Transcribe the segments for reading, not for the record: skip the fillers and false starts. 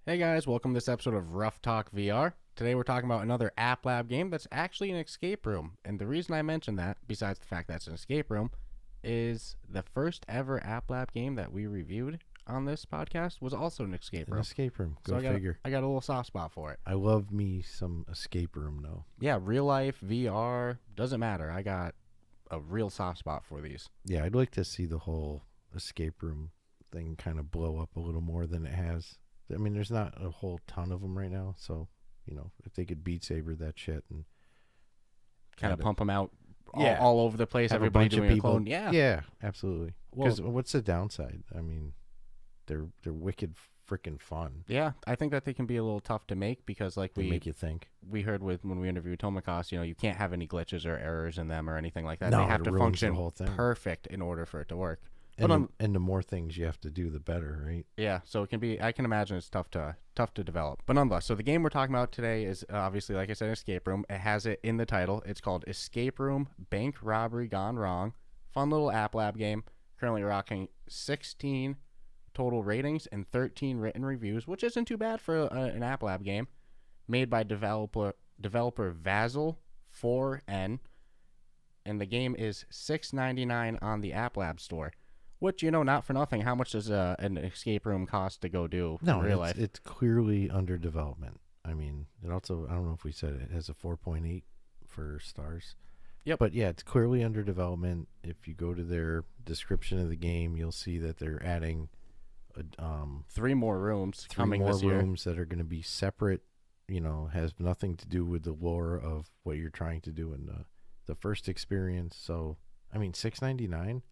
Hey guys, welcome to this episode of Rough Talk VR. Today we're talking about another App Lab game that's actually an escape room. And the reason I mention that, besides the fact that it's an escape room, is the first ever App Lab game that we reviewed on this podcast was also an escape room. An escape room. Go So figure. I got a little soft spot for it. I love me some escape room, though. Yeah, real life, VR, doesn't matter. I got a real soft spot for these. Yeah, I'd like to see the whole escape room thing kind of blow up a little more than it has. I mean, there's not a whole ton of them right now, so, if they could Beat Saber that shit and Kind of pump them out Yeah. all over the place. have a Everybody bunch of doing a people. clone. Yeah. Yeah, absolutely. Because Well, what's the downside? I mean, they're wicked freaking fun. yeah, I think that they can be a little tough to make because like They make you think. we heard when we interviewed Tomakas, you can't have any glitches or errors in them or anything like that. No, They have it to ruins the function whole thing. perfect in order for it to work. And, But and the more things you have to do, the better, right? yeah, so it can be. I can imagine it's tough to develop. But nonetheless, so the game we're talking about today is obviously, like I said, escape room. It has it in the title. It's called Escape Room Bank Robbery Gone Wrong. Fun little app lab game. Currently rocking 16 total ratings and 13 written reviews, which isn't too bad for an app lab game. Made by developer Vazel 4N, and the game is $6.99 on the App Lab store. Which, not for nothing, how much does an escape room cost to go do No, in real life? it's clearly under development. I mean, it also, I don't know if we said it has a 4.8 for stars. Yep. But yeah, it's clearly under development. If you go to their description of the game, you'll see that they're adding 3 more rooms three coming more this year. rooms that are going to be separate, has nothing to do with the lore of what you're trying to do in the first experience. So, I mean, $6.99.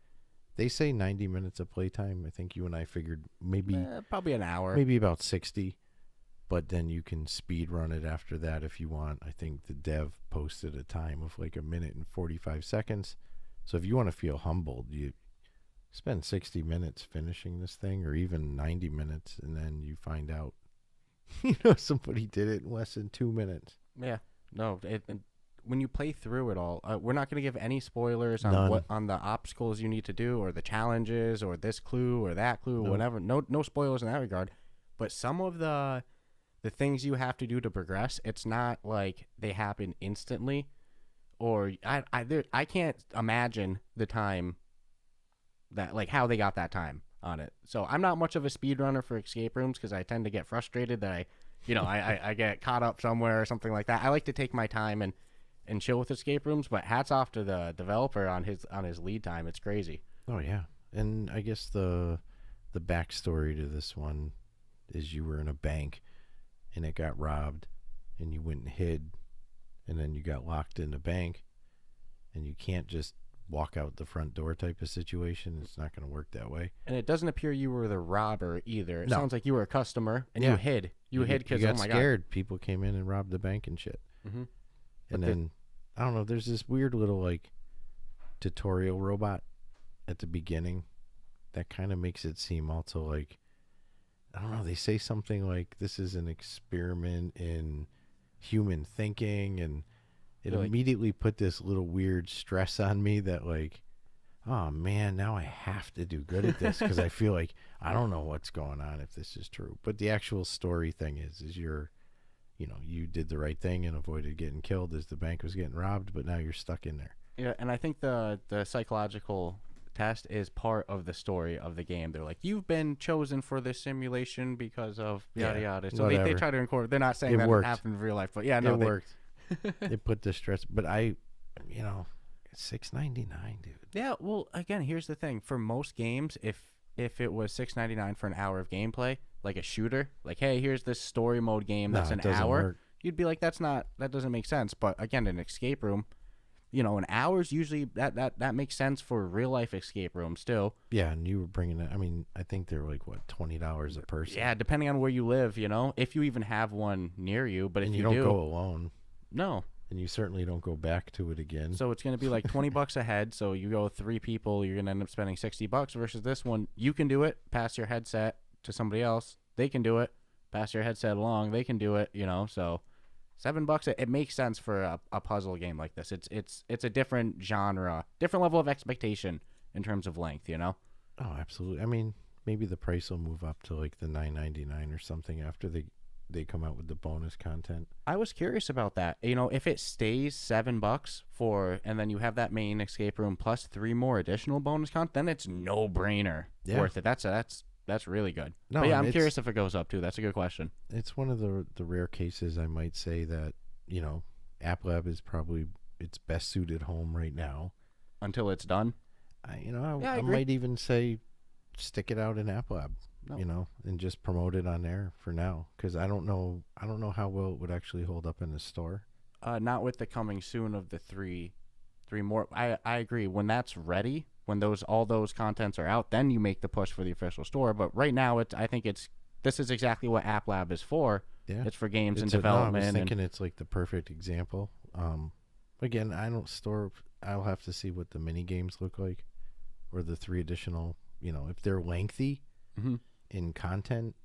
They say 90 minutes of playtime. I think you and I figured maybe Probably an hour. maybe about 60, but then you can speed run it after that if you want. I think the dev posted a time of like 1 minute and 45 seconds. So if you want to feel humbled, you spend 60 minutes finishing this thing, or even 90 minutes, and then you find out somebody did it in less than 2 minutes. Yeah. No, when you play through it all, we're not going to give any spoilers on None. on the obstacles you need to do or the challenges or this clue or that clue, No. whatever. No spoilers in that regard. But some of the things you have to do to progress, it's not like they happen instantly, or I can't imagine the time that, like, how they got that time on it. So I'm not much of a speedrunner for escape rooms because I tend to get frustrated that I get caught up somewhere or something like that. I like to take my time and chill with escape rooms, but hats off to the developer on his lead time. It's crazy. Oh yeah, and I guess the backstory to this one is you were in a bank, and it got robbed, and you went and hid, and then you got locked in the bank, and you can't just walk out the front door type of situation. It's not going to work that way. And it doesn't appear you were the robber either. It No. sounds like you were a customer and Yeah. you hid. You hid because, you oh got my scared. People came in and robbed the bank and shit. Mm-hmm. And then I don't know. There's this weird little like tutorial robot at the beginning that kind of makes it seem also like, I don't know. They say something like this is an experiment in human thinking, and it Really? immediately put this little weird stress on me that like, oh man, now I have to do good at this because I feel like I don't know what's going on if this is true. But the actual story thing is you did the right thing and avoided getting killed as the bank was getting robbed, but now you're stuck in there. Yeah, and I think the psychological test is part of the story of the game. They're like, you've been chosen for this simulation because of yada Yeah, yada. So they whatever. try to incorporate. They're not saying It that worked. it happened in real life, but yeah, no, It they worked. It put the stress, but $6.99, dude. Yeah, well, again, here's the thing. For most games, if it was $6.99 for an hour of gameplay, like a shooter, like, hey, here's this story mode game that's No, an it doesn't hour, work. you'd be like, that doesn't make sense. But again, an escape room, an hour's usually that makes sense for real life escape rooms still. Yeah, and you were bringing it. I mean, I think they're like what, $20 a person. Yeah, depending on where you live, if you even have one near you. But and if you you don't do, go alone, no. and you certainly don't go back to it again. So it's going to be like $20 a head. So you go 3 people, you're going to end up spending $60 versus this one. You can do it, pass your headset to somebody else. They can do it, pass your headset along. They can do it, so $7, it makes sense for a puzzle game like this. It's a different genre, different level of expectation in terms of length, Oh, absolutely. I mean, maybe the price will move up to like the $9.99 or something after they come out with the bonus content. I was curious about that. You know, if it stays $7 and then you have that main escape room plus 3 more additional bonus content, then it's no brainer worth it. That's really good. No, but yeah, I'm curious if it goes up too. That's a good question. It's one of the rare cases I might say that, you know, App Lab is probably its best suited home right now. Until it's done. I might even say stick it out in App Lab. No. You know, and just promote it on there for now, because I don't know how well it would actually hold up in the store. Not with the coming soon of the three more. I agree. When that's ready, when all those contents are out, then you make the push for the official store. But right now, I think this is exactly what App Lab is for. Yeah, it's for games and development. I was thinking it's like the perfect example. Again, I'll have to see what the mini games look like, or the 3 additional. You know, if they're lengthy. Mm-hmm. In content,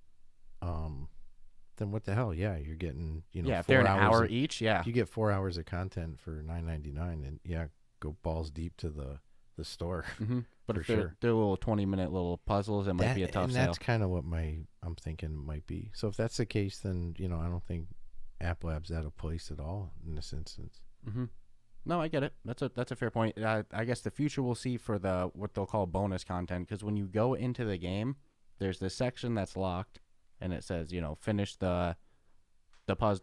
then what the hell? Yeah, you're getting, you know, if they're an hour each, you get 4 hours of content for $9.99, and go balls deep to the store. Mm-hmm. But if they're little 20-minute little puzzles, it might be a tough sale. That's kind of what I'm thinking it might be. So if that's the case, then I don't think App Lab's out of place at all in this instance. Mm-hmm. No, I get it. That's a fair point. I guess the future we'll see for what they'll call bonus content, because when you go into the game, there's this section that's locked, and it says, finish the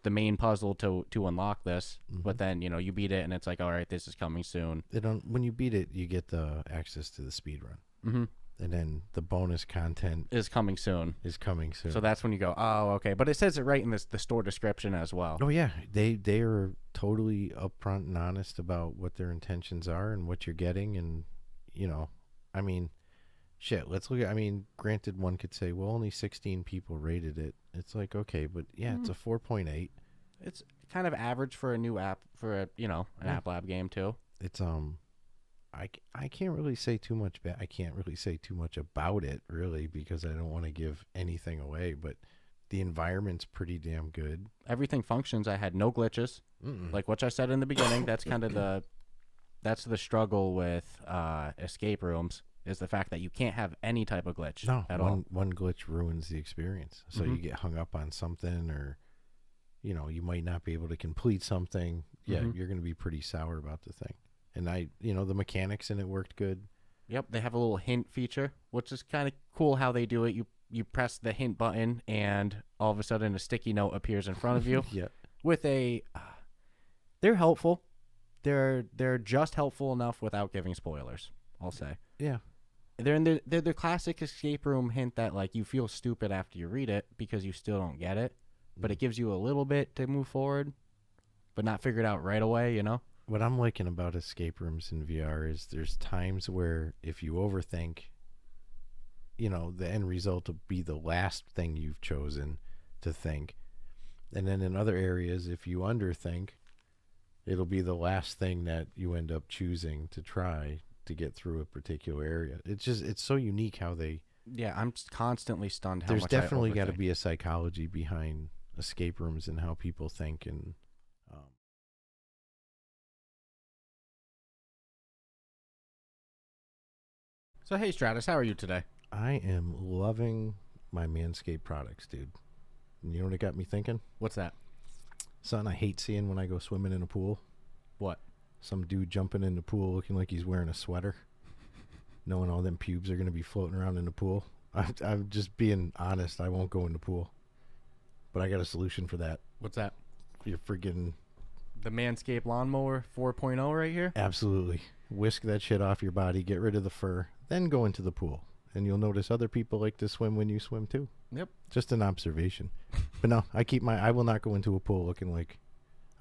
main puzzle to unlock this. Mm-hmm. But then, you beat it, and it's like, all right, this is coming soon. When you beat it, you get the access to the speed run. Mm-hmm. And then the bonus content is coming soon. So that's when you go, oh, okay. But it says it right in the store description as well. Oh, yeah. They are totally upfront and honest about what their intentions are and what you're getting. And, I mean... Shit, let's look at, granted, one could say, well, only 16 people rated it. It's like, okay, but yeah, it's a 4.8. It's kind of average for a new app, for an App Lab game too. It's, I can't really say too much, I can't really say too much about it, really, because I don't want to give anything away, but the environment's pretty damn good. Everything functions. I had no glitches. Like what I said in the beginning, that's kind of the struggle with escape rooms. Is the fact that you can't have any type of glitch at all. One glitch ruins the experience. So you get hung up on something, or, you might not be able to complete something. Yeah, you're going to be pretty sour about the thing. And the mechanics in it worked good. Yep, they have a little hint feature, which is kind of cool how they do it. You press the hint button, and all of a sudden a sticky note appears in front of you. Yeah. With they're helpful. They're just helpful enough without giving spoilers, I'll say. Yeah. They're the classic escape room hint that, like, you feel stupid after you read it because you still don't get it, but it gives you a little bit to move forward, but not figure it out right away, What I'm liking about escape rooms in VR is there's times where if you overthink, the end result will be the last thing you've chosen to think. And then in other areas, if you underthink, it'll be the last thing that you end up choosing to try to get through a particular area. It's so unique how they... Yeah, I'm constantly stunned how there's much definitely got to be a psychology behind escape rooms and how people think. And So, hey, Stratus, how are you today? I am loving my Manscaped products, dude. And you know what it got me thinking? What's that? Something I hate seeing when I go swimming in a pool. What? Some dude jumping in the pool looking like he's wearing a sweater, knowing all them pubes are going to be floating around in the pool. I'm just being honest. I won't go in the pool. But I got a solution for that. What's that? You're friggin'... The Manscaped Lawnmower 4.0 right here? Absolutely. Whisk that shit off your body, get rid of the fur, then go into the pool. And you'll notice other people like to swim when you swim too. Yep. Just an observation. But no, I will not go into a pool looking like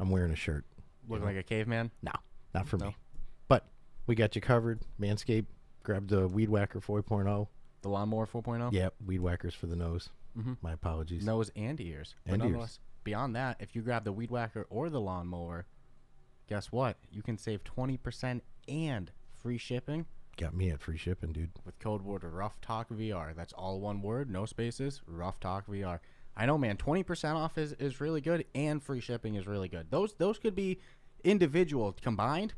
I'm wearing a shirt. Looking like a caveman? No. Not for me. But we got you covered. Manscaped. Grab the Weed Whacker 4.0. The Lawnmower 4.0? Yep. Weed Whackers for the nose. Mm-hmm. My apologies. Nose and ears. And ears. Beyond that, if you grab the Weed Whacker or the Lawnmower, guess what? You can save 20% and free shipping. Got me at free shipping, dude. With code word Ruff Talk VR. That's all one word, no spaces. Ruff Talk VR. I know, man. 20% off is really good, and free shipping is really good. Those could be... individual combined,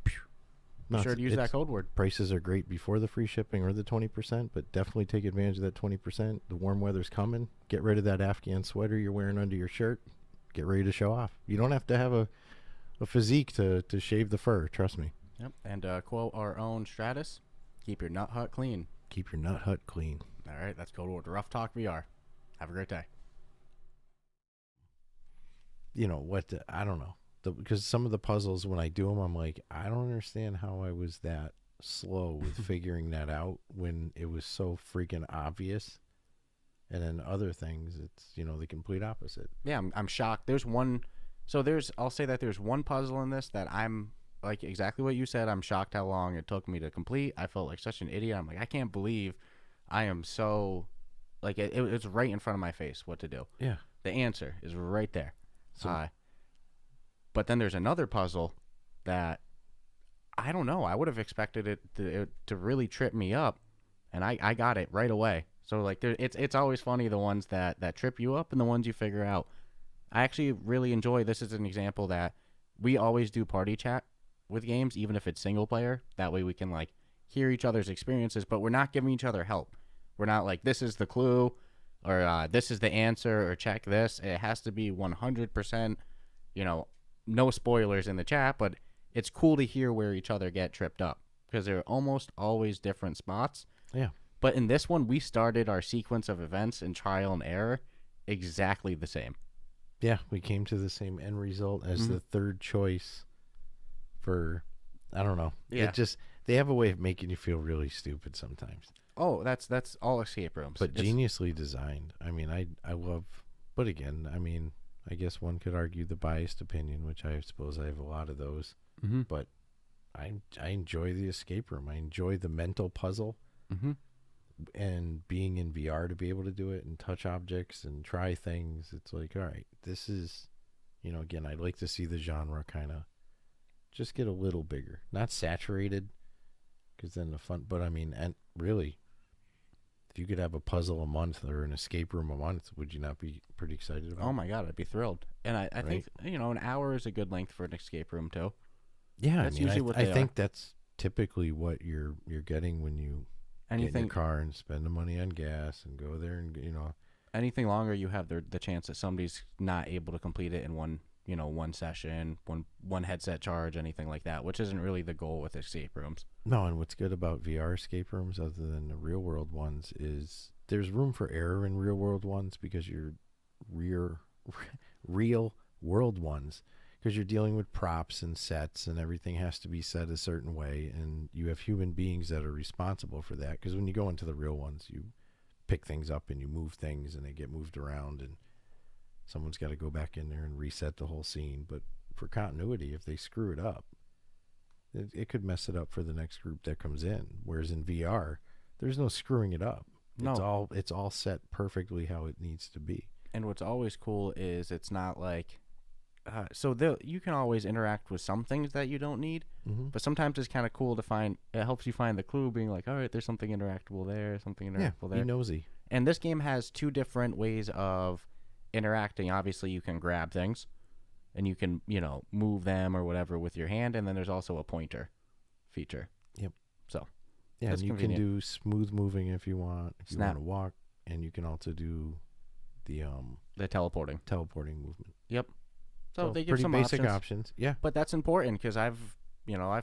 Be sure to use that code word. Prices are great before the free shipping or the 20%, but definitely take advantage of that 20%. The warm weather's coming. Get rid of that Afghan sweater you're wearing under your shirt. Get ready to show off. You don't have to have a physique to shave the fur. Trust me. Yep. And quote our own Stratus, keep your nut hut clean. Keep your nut hut clean. All right, that's code word Ruff Talk VR. Have a great day. You know what? I don't know. Because some of the puzzles, when I do them, I'm like, I don't understand how I was that slow with figuring that out when it was so freaking obvious. And then other things, it's, the complete opposite. Yeah, I'm shocked. I'll say that there's one puzzle in this that I'm like exactly what you said. I'm shocked how long it took me to complete. I felt like such an idiot. I'm like, I can't believe I am so, like, it's right in front of my face what to do. Yeah. The answer is right there. So, but then there's another puzzle that I don't know. I would have expected it to really trip me up, and I got it right away. So like, it's always funny the ones that trip you up and the ones you figure out. I actually really enjoy. This is an example that we always do party chat with games, even if it's single player. That way we can like hear each other's experiences, but we're not giving each other help. We're not like, this is the clue, or this is the answer, or check this. It has to be 100%. No spoilers in the chat, but it's cool to hear where each other get tripped up because they're almost always different spots. Yeah. But in this one, we started our sequence of events and trial and error exactly the same. Yeah, we came to the same end result as the third choice for, I don't know. Yeah. They have a way of making you feel really stupid sometimes. Oh, that's all escape rooms. But geniusly designed. I mean, I love, but again, I mean, I guess one could argue the biased opinion, which I suppose I have a lot of those. Mm-hmm. But I enjoy the escape room. I enjoy the mental puzzle. Mm-hmm. And being in VR to be able to do it and touch objects and try things. It's like, all right, this is, again, I'd like to see the genre kind of just get a little bigger. Not saturated, because then the fun, but I mean, and really, if you could have a puzzle a month or an escape room a month, would you not be pretty excited about it? Oh my God, I'd be thrilled. And I think, an hour is a good length for an escape room too. Yeah, that's usually what I think that's typically what you're getting when you get in your car and spend the money on gas and go there and anything longer, you have the chance that somebody's not able to complete it in one session, one headset charge, anything like that, which isn't really the goal with escape rooms. No, and what's good about VR escape rooms, other than the real world ones, is there's room for error in real world ones because you're real world ones. Because you're dealing with props and sets and everything has to be set a certain way. And you have human beings that are responsible for that. Because when you go into the real ones, you pick things up and you move things and they get moved around. And someone's got to go back in there and reset the whole scene. But for continuity, if they screw it up, it could mess it up for the next group that comes in. Whereas in VR, there's no screwing it up. No. It's all set perfectly how it needs to be. And what's always cool is it's not like... you can always interact with some things that you don't need, but sometimes it's kind of cool to find. It helps you find the clue, being like, all right, there's something interactable there, something interactable there. Be nosy. And this game has two different ways of interacting. Obviously, you can grab things, and you can move them or whatever with your hand, and then there's also a pointer feature. Yep. So yeah, and you can do smooth moving if you want. If Snap. you want to walk, and you can also do the teleporting movement. Yep. So they give pretty some basic options. Yeah. But that's important because I've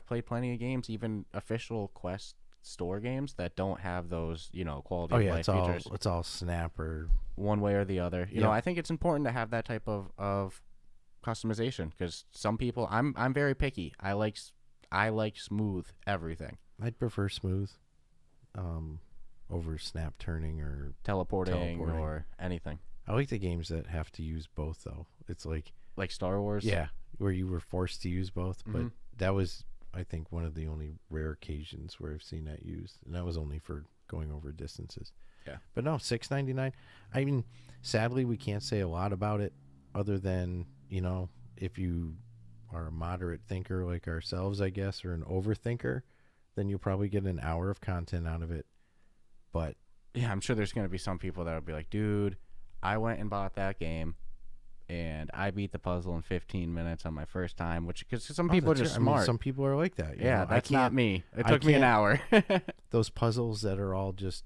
played plenty of games, even official Quest Store games that don't have those, quality of life features. It's all snap or one way or the other. You know, I think it's important to have that type of customization because some people, I'm very picky. I like smooth everything. I'd prefer smooth over snap turning or teleporting or anything. I like the games that have to use both though. It's like Star Wars. Yeah, where you were forced to use both, but that was, I think, one of the only rare occasions where I've seen that used, and that was only for going over distances. Yeah. But no, $6.99. I mean, sadly, we can't say a lot about it other than, if you are a moderate thinker like ourselves, I guess, or an overthinker, then you'll probably get an hour of content out of it. But yeah, I'm sure there's going to be some people that will be like, dude, I went and bought that game. and I beat the puzzle in 15 minutes on my first time, which because some Oh, people are that's just right. I mean, smart. some people are like that. Yeah, that's not me. It I took me an can't- hour. Those puzzles that are all just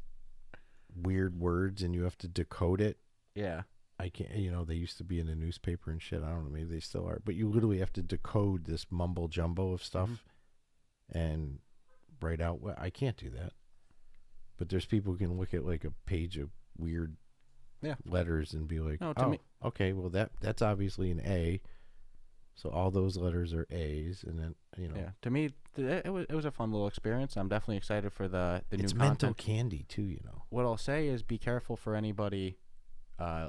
weird words and you have to decode it. Yeah. I can't, they used to be in a newspaper and shit. I don't know, maybe they still are. But you literally have to decode this mumble jumbo of stuff and write out. Well, I can't do that. But there's people who can look at like a page of weird letters and be like, No, to me, okay, well that's obviously an A. So all those letters are A's, and then yeah. To me, it was a fun little experience. I'm definitely excited for the new it's content. mental candy too. What I'll say is, be careful for anybody,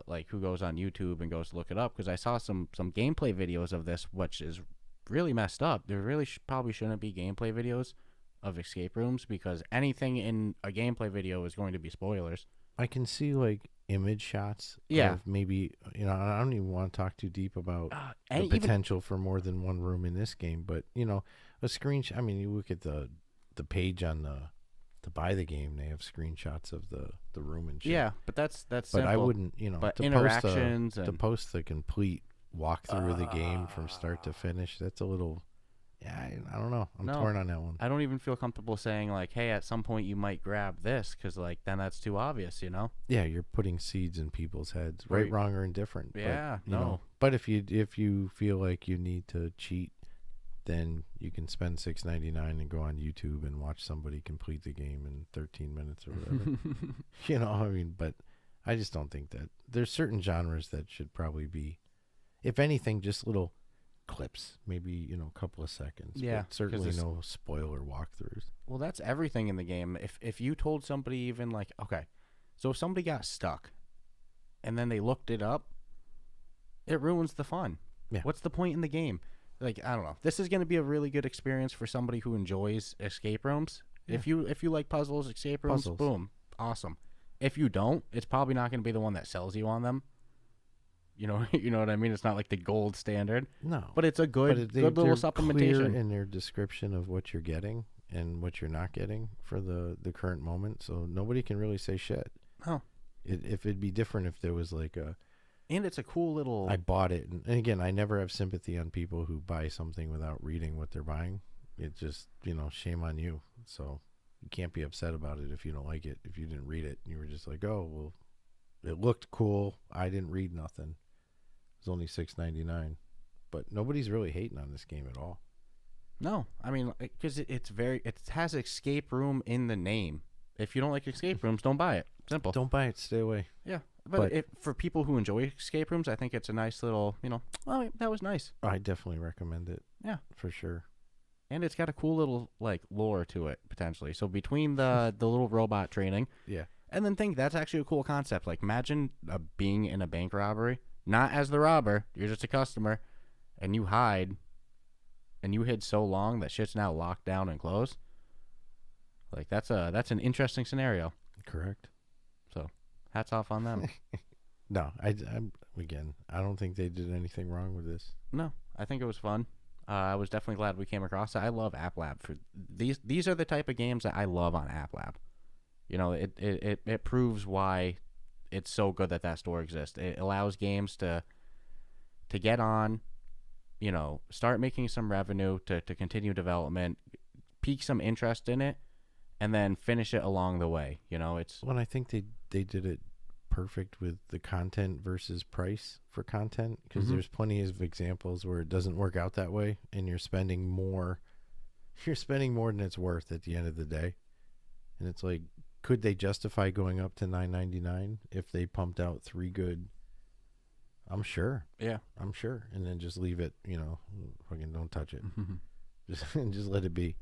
like who goes on YouTube and goes to look it up, because I saw some gameplay videos of this, which is really messed up. There really probably shouldn't be gameplay videos of escape rooms, because anything in a gameplay video is going to be spoilers. I can see like image shots. Yeah. Of maybe I don't even want to talk too deep about the even potential for more than one room in this game, but a screenshot. I mean, you look at the page on to buy the game, they have screenshots of the room and shit. yeah, but that's But simple. I wouldn't, But to interactions to and post the complete walkthrough of the game from start to finish. That's a little, I don't know. I'm torn on that one. I don't even feel comfortable saying like, hey, at some point you might grab this, because like then that's too obvious, Yeah, you're putting seeds in people's heads, right, wrong, or indifferent. Yeah, but, no. But if you feel like you need to cheat, then you can spend $6.99 and go on YouTube and watch somebody complete the game in 13 minutes or whatever. I mean, but I just don't think that there's certain genres that should probably be, if anything, just little clips, maybe a couple of seconds. Yeah, but certainly no spoiler walkthroughs. Well, that's everything in the game. If you told somebody even like, okay, so if somebody got stuck and then they looked it up, it ruins the fun. Yeah. What's the point in the game? Like, I don't know. This is going to be a really good experience for somebody who enjoys escape rooms. Yeah. If you like puzzles, escape rooms, boom, awesome. If you don't, it's probably not going to be the one that sells you on them. You know what I mean? It's not like the gold standard. No. But it's a good little supplementation. Clear in their description of what you're getting and what you're not getting for the current moment, so nobody can really say shit. Oh. If it'd be different if there was like a... And it's a cool little... I bought it. And again, I never have sympathy on people who buy something without reading what they're buying. It's just, shame on you. So you can't be upset about it if you don't like it. If you didn't read it, you were just like, oh, well, it looked cool. I didn't read nothing. It was only $6.99. But nobody's really hating on this game at all. No. I mean, because it has escape room in the name. If you don't like escape rooms, don't buy it. Simple. Don't buy it. Stay away. Yeah. But for people who enjoy escape rooms, I think it's a nice little, oh, that was nice. I definitely recommend it. Yeah. For sure. And it's got a cool little, like, lore to it, potentially. So between the little robot training. Yeah. And then that's actually a cool concept. Like, imagine being in a bank robbery, not as the robber, you're just a customer, and you hide, and you hid so long that shit's now locked down and closed. Like, that's an interesting scenario. Correct. So, hats off on them. No, I'm again, I don't think they did anything wrong with this. No, I think it was fun. I was definitely glad we came across it. I love App Lab for these. These are the type of games that I love on App Lab. It proves why it's so good that store exists. It allows games to get on, start making some revenue to continue development, pique some interest in it, and then finish it along the way. It's when I think they did it perfect with the content versus price for content, because there's plenty of examples where it doesn't work out that way and you're spending more than it's worth at the end of the day. And it's like, could they justify going up to $9.99 if they pumped out 3 good? I'm sure. Yeah, I'm sure. And then just leave it, fucking don't touch it. Just let it be.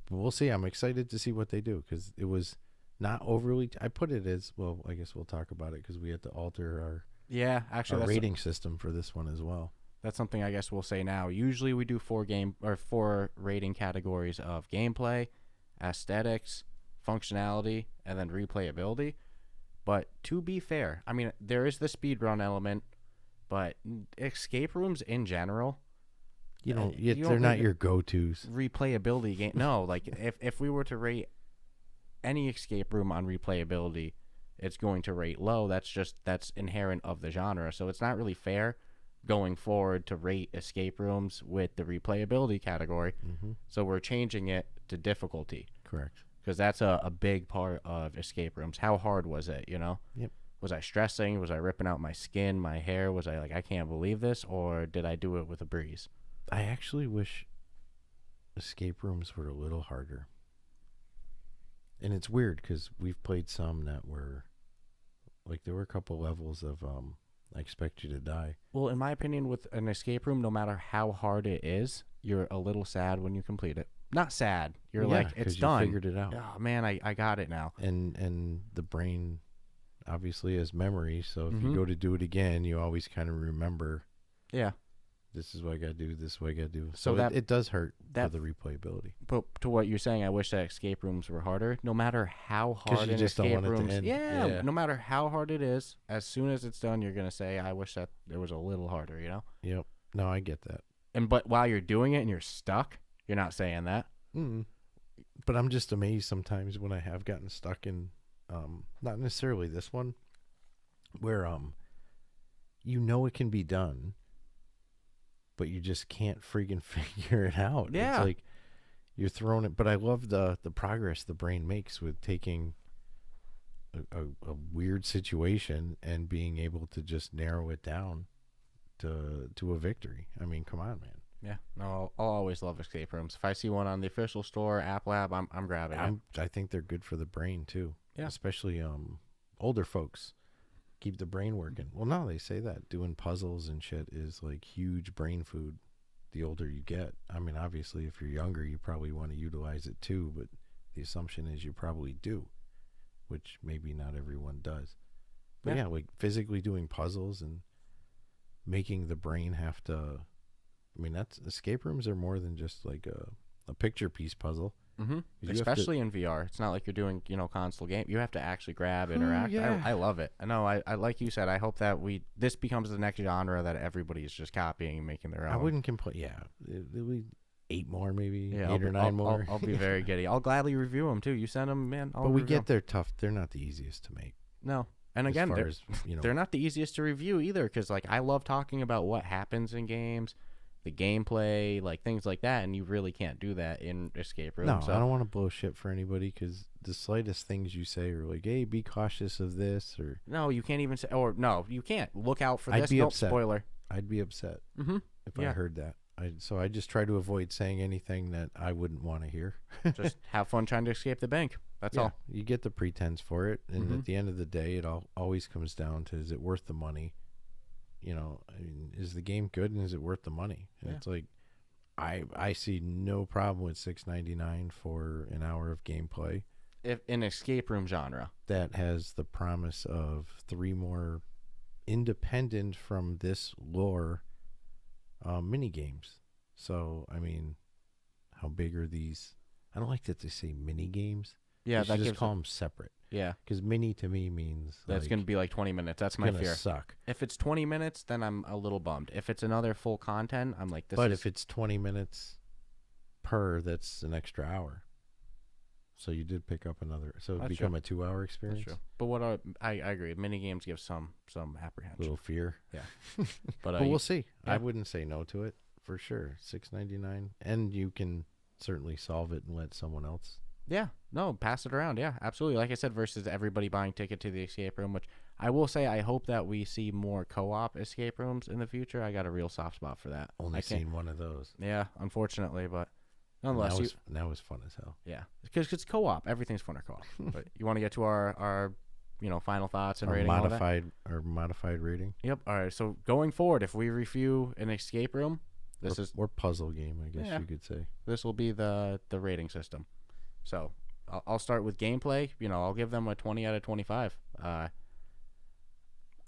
But we'll see. I'm excited to see what they do, because it was not overly... I put it as... Well, I guess we'll talk about it, because we had to alter our rating system for this one as well. That's something I guess we'll say now. Usually we do 4 rating categories of gameplay, aesthetics, functionality, and then replayability. But to be fair, I mean, there is the speedrun element, but escape rooms in general... they're not your go-tos. Replayability game. No, like if we were to rate any escape room on replayability, it's going to rate low. That's inherent of the genre. So it's not really fair going forward to rate escape rooms with the replayability category. Mm-hmm. So we're changing it to difficulty Correct. because that's a big part of escape rooms. How hard was it, you know? Yep. Was I stressing? Was I ripping out my skin, my hair? Was I like, I can't believe this? Or did I do it with a breeze? I actually wish escape rooms were a little harder. And it's weird because we've played some that were, like, there were a couple levels of, I expect you to die. Well, in my opinion, with an escape room, no matter how hard it is, you're a little sad when you complete it. Not sad. You're like, it's done. You figured it out. Oh, man, I got it now. And the brain obviously has memory, so if Mhm. you go to do it again, you always kind of remember, Yeah. this is what I got to do, this is what I got to do. So So that- it does hurt that- for the replayability. But to what you're saying, I wish that escape rooms were harder. No matter how 'Cause hard you an just don't escape want it to rooms, end. yeah, Yeah. no matter how hard it is, as soon as it's done, you're gonna say, "I wish that it was a little harder," you know. Yep. No, I get that. And but while you're doing it and you're stuck, you're not saying that. Mm. But I'm just amazed sometimes when I have gotten stuck in, not necessarily this one, where you know it can be done, but you just can't freaking figure it out. Yeah. It's like you're throwing it. But I love the progress the brain makes with taking a weird situation and being able to just narrow it down to a victory. I mean, come on, man. Yeah, no, I'll always love escape rooms. If I see one on the official store, App Lab, I'm grabbing it. I think they're good for the brain too. Yeah. Especially older folks. Keep the brain working. Well, no, they say that doing puzzles and shit is like huge brain food the older you get. I mean, obviously, if you're younger, you probably want to utilize it too, but the assumption is you probably do, which maybe not everyone does. But yeah, like physically doing puzzles and making the brain have to. I mean, that's escape rooms are more than just like a picture piece puzzle. Mm-hmm. You have Especially in VR. It's not like you're doing, console game. You have to actually grab, interact. yeah. I love it. I know. I like you said, I hope that this becomes the next genre that everybody is just copying and making their own. I wouldn't complain. Yeah, it'll be 8 more, maybe Yeah, 8 or 9 more. I'll be very giddy. I'll gladly review them too. You send them, man. But we get they're tough. They're not the easiest to make. No. And again, as far they're, as, they're not the easiest to review either, because like I love talking about what happens in games, the gameplay, like things like that, and you really can't do that in escape room. No, so. I don't want to blow shit for anybody because the slightest things you say are like, "Hey, be cautious of this," or No, you can't even say, or no, you can't. Look out for I'd this. be Nope, upset. spoiler. I'd be upset Mm-hmm. if Yeah. I heard that. So I just try to avoid saying anything that I wouldn't want to hear. Just have fun trying to escape the bank. That's all. You get the pretense for it, and Mhm. at the end of the day, it always comes down to: is it worth the money? I mean, is the game good, and is it worth the money? And Yeah. it's like, I see no problem with $6.99 for an hour of gameplay If in escape room genre. that has the promise of 3 more independent from this lore mini games. So I mean, how big are these? I don't like that they say mini games. Yeah, They should that just gives call them separate, yeah. because mini to me means That's like, gonna be like 20 minutes. That's it's my gonna fear. suck. If it's 20 minutes, then I'm a little bummed. If it's another full content, I'm like, this But is. if it's 20 minutes per, that's an extra hour. So you did pick up another. So it That's become true. a 2-hour That's experience. true. But what I agree. Mini games give some apprehension. Little fear. But But we'll see. yeah. I wouldn't say no to it for sure. $6.99, and you can certainly solve it and let someone else. yeah, no, pass it around. Yeah, absolutely. Like I said, versus everybody buying ticket to the escape room, which I will say, I hope that we see more co-op escape rooms in the future. I got a real soft spot for that. Only I can't- seen one of those. Yeah, unfortunately, but And nonetheless, that was fun as hell. yeah, because it's co-op. Everything's fun or co-op. But you want to get to our final thoughts and Our rating. all that? modified rating. Yep. All right. So going forward, if we review an escape room, or puzzle game, I guess Yeah. you could say. this will be the rating system. So I'll start with gameplay. I'll give them a 20 out of 25. I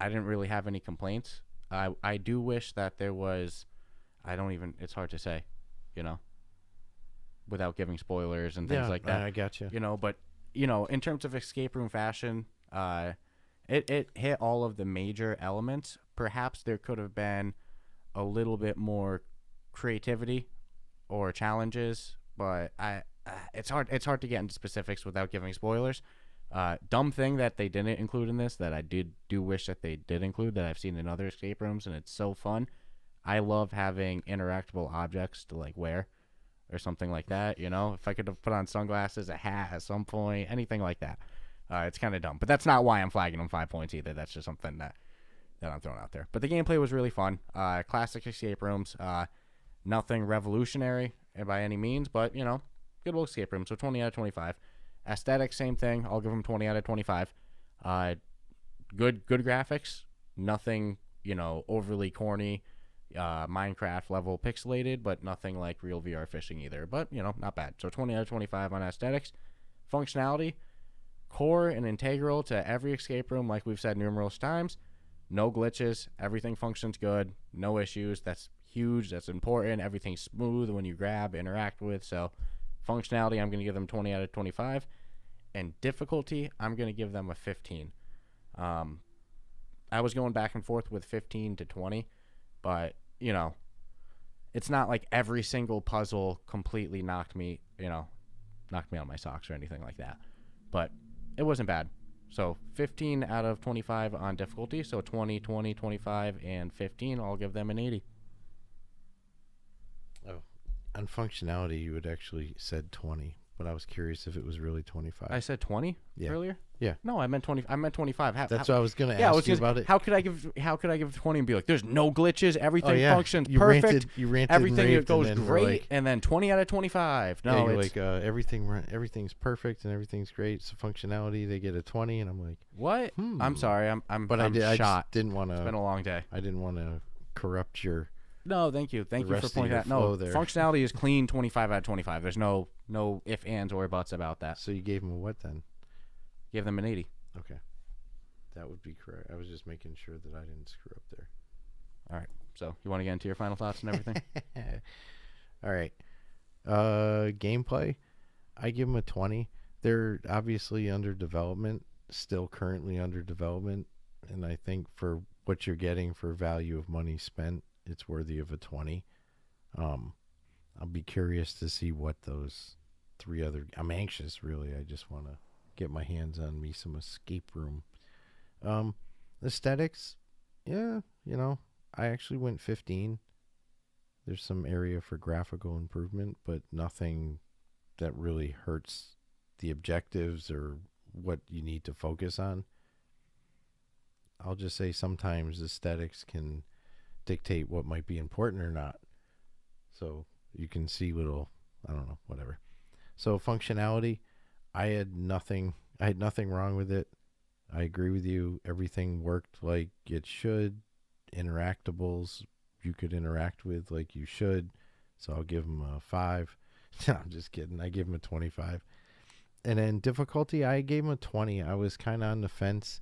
didn't really have any complaints. I do wish that there was. It's hard to say, without giving spoilers and things like that. I got you. But in terms of escape room fashion, it hit all of the major elements. Perhaps there could have been a little bit more creativity or challenges, but it's hard to get into specifics without giving spoilers. Dumb thing that they didn't include in this that I do wish that they did include, that I've seen in other escape rooms, and it's so fun, I love having interactable objects to like wear or something like that. You know, if I could have put on sunglasses, a hat at some point, anything like that. It's kind of dumb, but that's not why I'm flagging them 5 points either. That's just something that I'm throwing out there. But the gameplay was really fun. Classic escape rooms. Nothing revolutionary by any means, but, you know, good little escape room. So 20 out of 25. Aesthetics, same thing. I'll give them 20 out of 25. Good graphics. Nothing, you know, overly corny, Minecraft level pixelated, but nothing like real VR fishing either. But, you know, not bad. So 20 out of 25 on aesthetics. Functionality, core and integral to every escape room, like we've said numerous times. No glitches. Everything functions good. No issues. That's huge. That's important. Everything's smooth when you grab, interact with. So functionality, I'm going to give them 20 out of 25. And difficulty, I'm going to give them a 15. I was going back and forth with 15 to 20, but, you know, it's not like every single puzzle completely knocked me on my socks or anything like that. But it wasn't bad. So 15 out of 25 on difficulty. So 20, 20, 25, and 15. I'll give them an 80. Oh, on functionality, you had actually said 20, but I was curious if it was really 25. I said 20 earlier? Yeah. No, I meant 20. I meant 25. That's what I was going to ask you about it. How could I give 20 and be like, there's no glitches, everything functions you perfect, you ranted everything and goes and great, like, and then 20 out of 25. No, you're it's like everything's perfect and everything's great. So functionality, they get a 20, and I'm like, what? I'm sorry. I'm but I'm I shot. just didn't want to. It's been a long day. I didn't want to corrupt your. No, thank you for rest of pointing your that. No, there. functionality is clean. 25 out of 25. There's no if, ands, or buts about that. So you gave them a what then? Give them an 80. Okay, that would be correct. I was just making sure that I didn't screw up there. All right. So you want to get into your final thoughts and everything? All right. Gameplay, I give them a 20. They're obviously under development, still currently under development, and I think for what you're getting for value of money spent, it's worthy of a 20. I'll be curious to see what those three other. I'm anxious, really. I just want to get my hands on me some escape room. Aesthetics, yeah, you know, I actually went 15. There's some area for graphical improvement, but nothing that really hurts the objectives or what you need to focus on. I'll just say sometimes aesthetics can dictate what might be important or not. So you can see I don't know, whatever. So functionality, I had nothing wrong with it. I agree with you. Everything worked like it should. Interactables you could interact with like you should. So I'll give them a 5. No, I'm just kidding. I give them a 25. And then difficulty, I gave them a 20. I was kind of on the fence.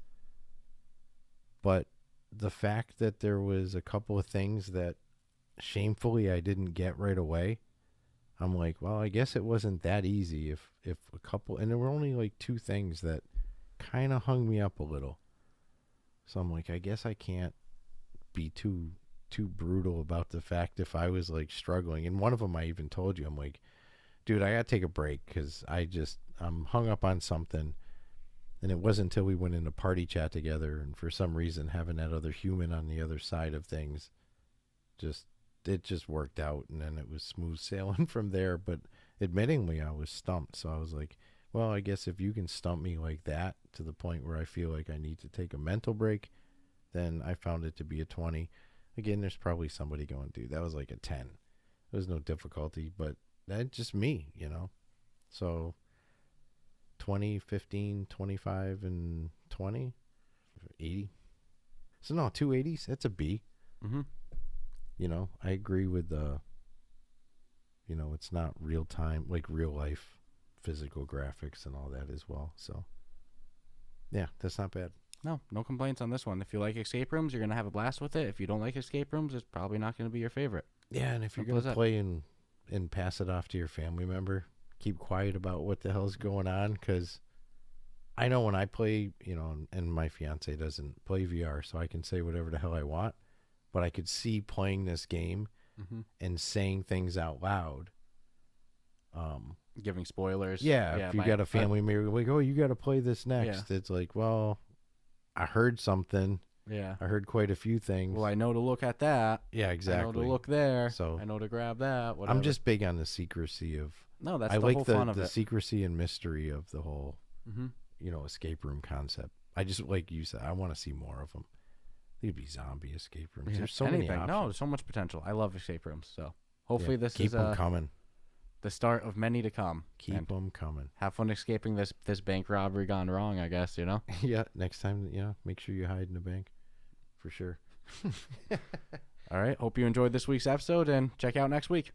But the fact that there was a couple of things that shamefully I didn't get right away, I'm like, well, I guess it wasn't that easy if a couple, and there were only like 2 things that kind of hung me up a little. So I'm like, I guess I can't be too brutal about the fact if I was like struggling. And one of them I even told you, I'm like, dude, I gotta take a break because I'm hung up on something. And it wasn't until we went into party chat together, and for some reason having that other human on the other side of things, it just worked out, and then it was smooth sailing from there. But admittingly, I was stumped. So I was like, well, I guess if you can stump me like that to the point where I feel like I need to take a mental break, then I found it to be a 20. Again, there's probably somebody going, dude, that was like a 10. There was no difficulty, but that's just me, you know. So 20, 15, 25, and 20, 80. So no, 2 80s. That's a B. Mm-hmm. You know, I agree with it's not real time, like real life physical graphics and all that as well. So yeah, that's not bad. No complaints on this one. If you like escape rooms, you're going to have a blast with it. If you don't like escape rooms, it's probably not going to be your favorite. Yeah, and if you're going to play and pass it off to your family member, keep quiet about what the hell's going on, because I know when I play, and my fiance doesn't play VR, so I can say whatever the hell I want, but I could see playing this game and saying things out loud. Giving spoilers. Yeah, if you got a family member like, oh, you got to play this next. Yeah. It's like, well, I heard something, Yeah. I heard quite a few things. Well, I know to look at that. Yeah, exactly. I know to look there. So I know to grab that. Whatever. I'm just big on the secrecy of. No, that's I the like whole fun of the it. secrecy and mystery of the whole, Mm-hmm. escape room concept. I just like you said, I want to see more of them. They'd be zombie escape rooms. Yeah, There's so anything. many options. No, there's so much potential. I love escape rooms. So hopefully this keep is them coming. the start of many to come. Keep them coming. Have fun escaping this bank robbery gone wrong, I guess, Yeah, next time, make sure you hide in a bank. For sure. All right. Hope you enjoyed this week's episode and check out next week.